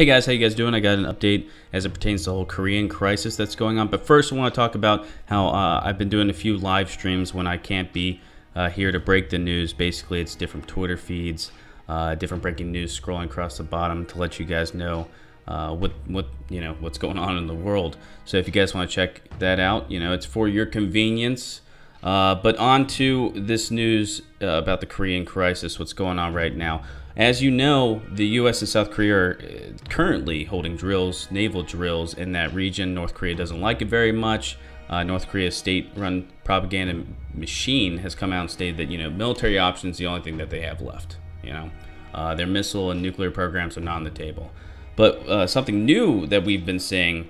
Hey guys, how you guys doing? I got an update as it pertains to the whole Korean crisis that's going on. But first, I want to talk about how I've been doing a few live streams when I can't be here to break the news. Basically, it's different Twitter feeds, different breaking news scrolling across the bottom to let you guys know what's going on in the world. So if you guys want to check that out, it's for your convenience. But on to this news about the Korean crisis, what's going on right now. As you know, the U.S. and South Korea are currently holding drills, naval drills in that region. North Korea doesn't like it very much. North Korea's state-run propaganda machine has come out and stated that, military options is the only thing that they have left. Their missile and nuclear programs are not on the table. But something new that we've been seeing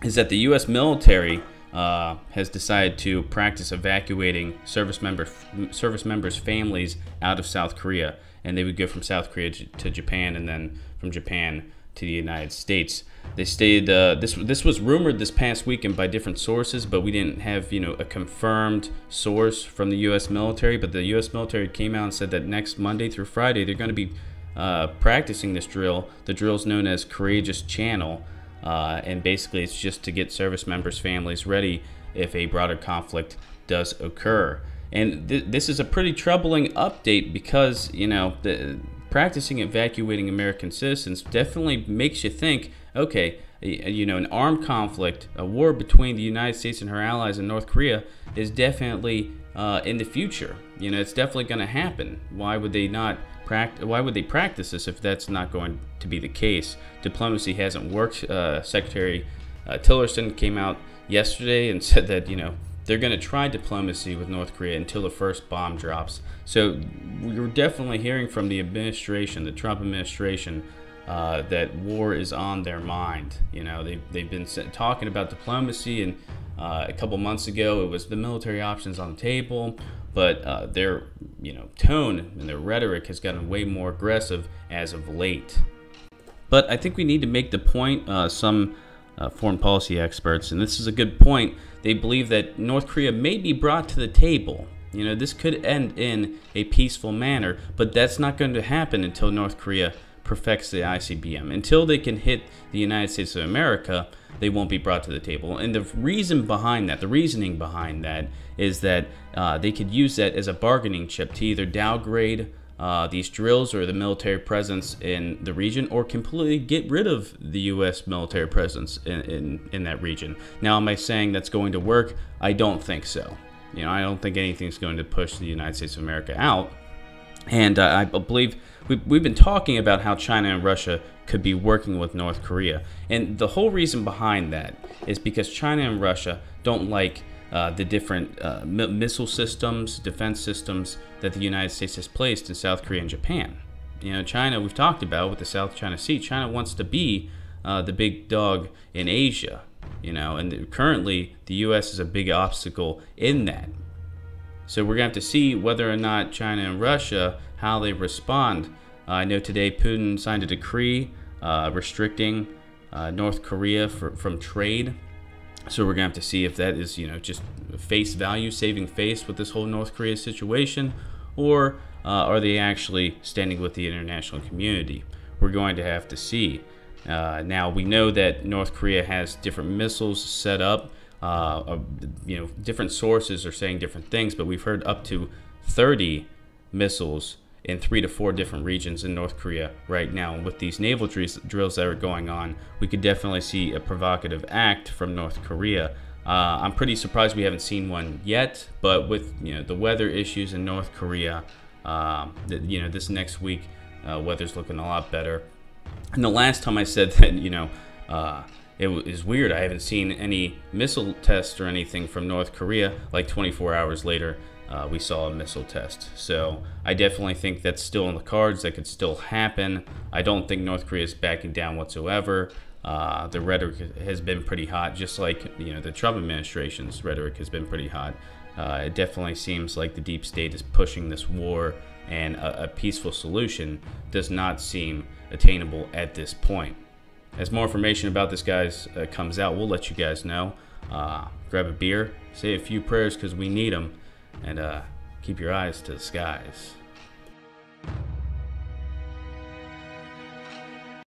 is that the U.S. military has decided to practice evacuating service members' families out of South Korea, and they would go from South Korea to Japan, and then from Japan to the United States. They stated this was rumored this past weekend by different sources, but we didn't have a confirmed source from the U.S. military. But the U.S. military came out and said that next Monday through Friday they're going to be practicing this drill. The drill's known as Courageous Channel. And basically it's just to get service members' families ready if a broader conflict does occur. And this is a pretty troubling update because, practicing evacuating American citizens definitely makes you think, okay, an armed conflict, a war between the United States and her allies in North Korea is definitely in the future. It's definitely going to happen. Why would they practice this if that's not going to be the case? Diplomacy hasn't worked. Secretary Tillerson came out yesterday and said that they're going to try diplomacy with North Korea until the first bomb drops. So we're definitely hearing from the administration, the Trump administration, that war is on their mind. They've been talking about diplomacy, and a couple months ago it was the military options on the table. But their tone and their rhetoric has gotten way more aggressive as of late. But I think we need to make the point, some foreign policy experts, and this is a good point, they believe that North Korea may be brought to the table. This could end in a peaceful manner, but that's not going to happen until North Korea perfects the ICBM. Until they can hit the United States of America, they won't be brought to the table. And the reasoning behind that is that they could use that as a bargaining chip to either downgrade these drills or the military presence in the region, or completely get rid of the U.S. military presence in that region. Now, am I saying that's going to work? I don't think so. I don't think anything's going to push the United States of America out. And I believe we've been talking about how China and Russia could be working with North Korea. And the whole reason behind that is because China and Russia don't like the different missile systems, defense systems that the United States has placed in South Korea and Japan. China, we've talked about with the South China Sea, China wants to be the big dog in Asia, and currently the U.S. is a big obstacle in that. So we're going to have to see whether or not China and Russia, how they respond. I know today Putin signed a decree restricting North Korea from trade. So we're going to have to see if that is, just face value, saving face with this whole North Korea situation, or are they actually standing with the international community? We're going to have to see. Now, we know that North Korea has different missiles set up. Different sources are saying different things, but we've heard up to 30 missiles in 3 to 4 different regions in North Korea right now. And with these naval drills that are going on, we could definitely see a provocative act from North Korea. I'm pretty surprised we haven't seen one yet, but with the weather issues in North Korea, this next week, weather's looking a lot better. And the last time I said that, it is weird, I haven't seen any missile tests or anything from North Korea. Like 24 hours later, we saw a missile test. So I definitely think that's still in the cards. That could still happen. I don't think North Korea is backing down whatsoever. The rhetoric has been pretty hot, just like the Trump administration's rhetoric has been pretty hot. It definitely seems like the deep state is pushing this war, and a peaceful solution does not seem attainable at this point. As more information about this guys comes out, we'll let you guys know. Grab a beer, say a few prayers because we need them, and keep your eyes to the skies.